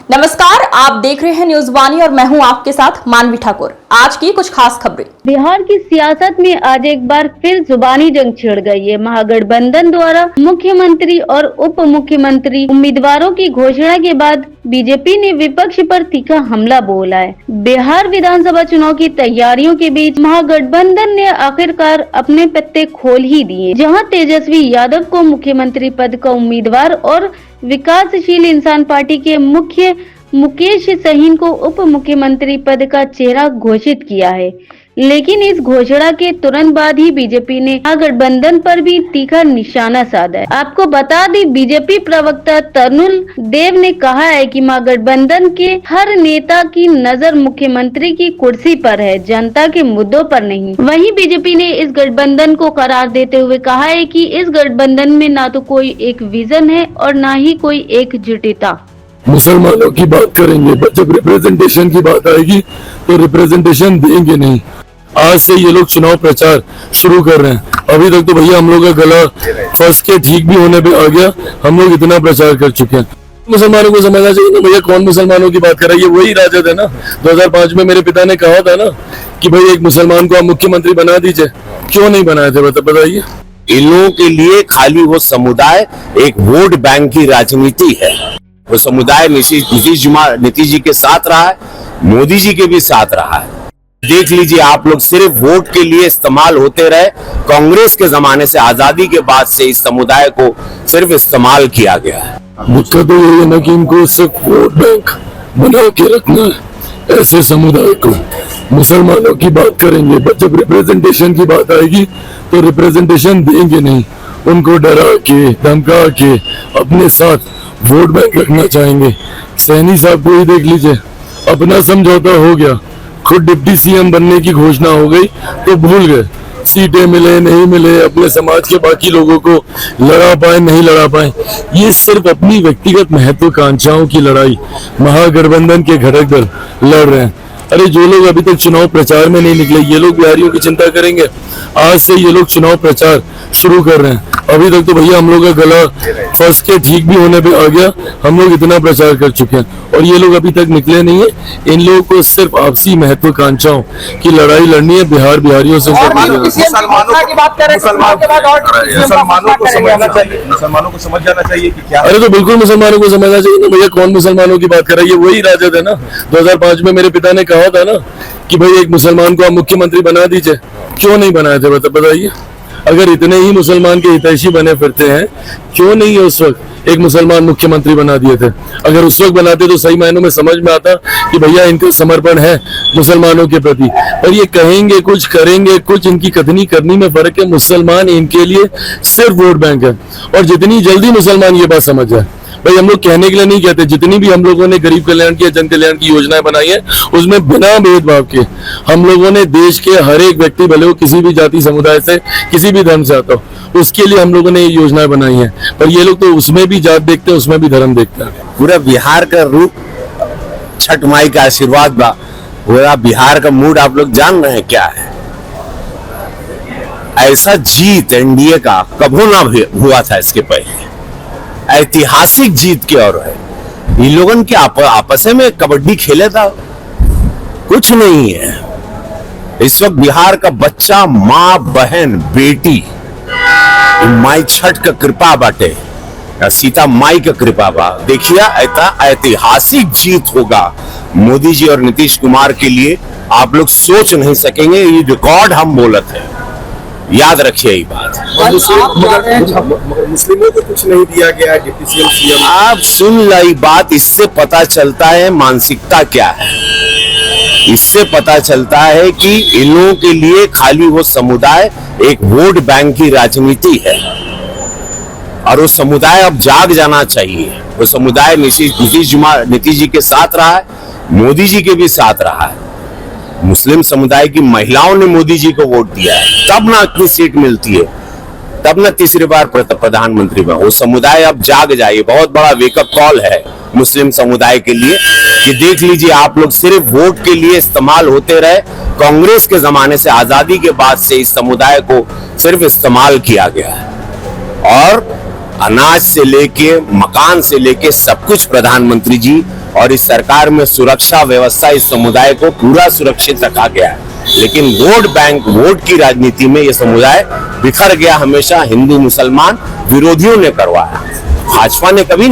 नमस्कार, आप देख रहे हैं न्यूज वाणी और मैं हूं आपके साथ मानवी ठाकुर। आज की कुछ खास खबरें। बिहार की सियासत में आज एक बार फिर जुबानी जंग छिड़ गई है। महागठबंधन द्वारा मुख्यमंत्री और उप मुख्यमंत्री उम्मीदवारों की घोषणा के बाद बीजेपी ने विपक्ष पर तीखा हमला बोला है। बिहार विधानसभा चुनाव की तैयारियों के बीच महागठबंधन ने आखिरकार अपने पत्ते खोल ही दिए, जहां तेजस्वी यादव को मुख्यमंत्री पद का उम्मीदवार और विकासशील इंसान पार्टी के मुख्य मुकेश सहीन को उप मुख्यमंत्री पद का चेहरा घोषित किया है। लेकिन इस घोषणा के तुरंत बाद ही बीजेपी ने महागठबंधन पर भी तीखा निशाना साधा है। आपको बता दें, बीजेपी प्रवक्ता तरुण देव ने कहा है कि महागठबंधन के हर नेता की नजर मुख्यमंत्री की कुर्सी पर है, जनता के मुद्दों पर नहीं। वहीं बीजेपी ने इस गठबंधन को करार देते हुए कहा है कि इस गठबंधन में ना तो कोई एक विजन है और ना ही कोई एकजुटता। मुसलमानों की बात करेंगे, जब रिप्रेजेंटेशन की बात आएगी तो रिप्रेजेंटेशन देंगे नहीं। आज से ये लोग चुनाव प्रचार शुरू कर रहे हैं। अभी तक तो भैया हम लोग का गला फंस के ठीक भी होने पे आ गया। हम लोग इतना प्रचार कर चुके हैं। मुसलमानों को समझना चाहिए ना भैया, कौन मुसलमानों की बात कर रहा है? ये वही राजद है ना। 2005 में मेरे पिता ने कहा था ना कि भाई एक मुसलमान को आप मुख्यमंत्री बना दीजिए। क्यों नहीं बनाए थे बताइए? इन लोगों के लिए खाली वो समुदाय एक वोट बैंक की राजनीति है। वो समुदाय नीतीश जी के साथ रहा है, मोदी जी के भी साथ रहा है। देख लीजिए आप लोग, सिर्फ वोट के लिए इस्तेमाल होते रहे। कांग्रेस के जमाने से, आजादी के बाद से इस समुदाय को सिर्फ इस्तेमाल किया गया है। दिक्कत तो यही है ना कि इनको सिर्फ वोट बैंक बना के रखना है ऐसे समुदाय को। मुसलमानों की बात करेंगे, जब रिप्रेजेंटेशन की बात आएगी तो रिप्रेजेंटेशन देंगे नहीं। उनको डरा के धमका के अपने साथ वोट बैंक रखना चाहेंगे। सैनी साहब को ही देख लीजिए, अपना समझौता हो गया, खुद डिप्टी सीएम बनने की घोषणा हो गई तो भूल गए। सीटें मिले नहीं मिले, अपने समाज के बाकी लोगों को लड़ा पाए नहीं लड़ा पाए। ये सिर्फ अपनी व्यक्तिगत महत्वाकांक्षाओं की लड़ाई महागठबंधन के घटक दल लड़ रहे हैं। अरे जो लोग अभी तक चुनाव प्रचार में नहीं निकले, ये लोग बिहारियों की चिंता करेंगे। आज से ये लोग चुनाव प्रचार शुरू कर रहे हैं। अभी तक तो भैया हम लोग का गला फंस के ठीक भी होने पे आ गया। हम लोग इतना प्रचार कर चुके हैं और ये लोग अभी तक निकले नहीं है। इन लोगों को सिर्फ आपसी महत्वाकांक्षाओं की लड़ाई लड़नी है। बिहारियों से मुसलमानों को समझ जाना चाहिए कि क्या। अरे तो बिल्कुल मुसलमानों को समझना चाहिए ना भैया, कौन मुसलमानों की बात कर रहा है? ये वही राजद है ना। 2005 में मेरे पिता ने कहा था ना कि भाई एक मुसलमान को आप मुख्यमंत्री बना दीजिए। क्यों नहीं बनाए थे बताइए? अगर इतने ही मुसलमान के हितैषी बने फिरते हैं, क्यों नहीं है उस वक्त एक मुसलमान मुख्यमंत्री बना दिए थे? अगर उस वक्त बनाते तो सही मायनों में समझ में आता कि भैया इनका समर्पण है मुसलमानों के प्रति। और ये कहेंगे कुछ, करेंगे कुछ, इनकी कथनी करनी में फर्क है। मुसलमान इनके लिए सिर्फ वोट बैंक है। और जितनी जल्दी मुसलमान ये बात समझ जाए, भाई हम लोग कहने के लिए नहीं कहते, जितनी भी हम लोगों ने गरीब कल्याण की, जन कल्याण की योजनाएं बनाई है, उसमें बिना भेदभाव के हम लोगों ने देश के हर एक व्यक्ति, भले वो किसी भी जाति समुदाय से, किसी भी धर्म से आता हो, उसके लिए हम लोगों ने ये योजनाएं बनाई हैं। पर ये लोग तो उसमें भी जात देखते हैं, उसमें भी धर्म देखते हैं। पूरा बिहार का रूप छठ माई का आशीर्वाद बा। पूरा बिहार का मूड आप लोग जान रहे हैं क्या है। ऐसा जीत एनडीए का कभी ना हुआ था इसके पहले। ऐतिहासिक जीत की ओर है। इन लोगों के आपस में कबड्डी खेले था, कुछ नहीं है। इस वक्त बिहार का बच्चा, माँ, बहन, बेटी, माई छठ का कृपा बाटे, सीता माई का कृपा बा। देखिए ऐतिहासिक जीत होगा मोदी जी और नीतीश कुमार के लिए। आप लोग सोच नहीं सकेंगे, ये रिकॉर्ड हम बोलत है। याद रखिए ये बात। मुस्लिमों को कुछ नहीं दिया गया डिप्टी सीएम। आप सुन लाई बात, इससे पता चलता है मानसिकता क्या है। इससे पता चलता है कि इन लोगों के लिए खाली वो समुदाय एक वोट बैंक की राजनीति है। और वो समुदाय अब जाग जाना चाहिए। वो समुदाय नीतीश जी के साथ रहा है, मोदी जी के भी साथ रहा है। मुस्लिम समुदाय की महिलाओं ने मोदी जी को वोट दिया है, तब ना इतनी सीट मिलती है, तब ना तीसरी बार प्रधानमंत्री बना। वो समुदाय अब जाग जाए। बहुत बड़ा वेकअप कॉल है मुस्लिम समुदाय के लिए कि देख लीजिए आप लोग, सिर्फ वोट के लिए इस्तेमाल होते रहे। कांग्रेस के जमाने से, आजादी के बाद से इस समुदाय को सिर्फ इस्तेमाल किया गया है। और अनाज से लेके मकान से लेके सब कुछ प्रधानमंत्री जी और इस सरकार में सुरक्षा व्यवस्था इस समुदाय को पूरा सुरक्षित रखा गया है। लेकिन वोट बैंक वोट की राजनीति में यह समुदाय बिखर गया, हमेशा हिंदू मुसलमान विरोधियों ने करवाया। भाजपा ने कभी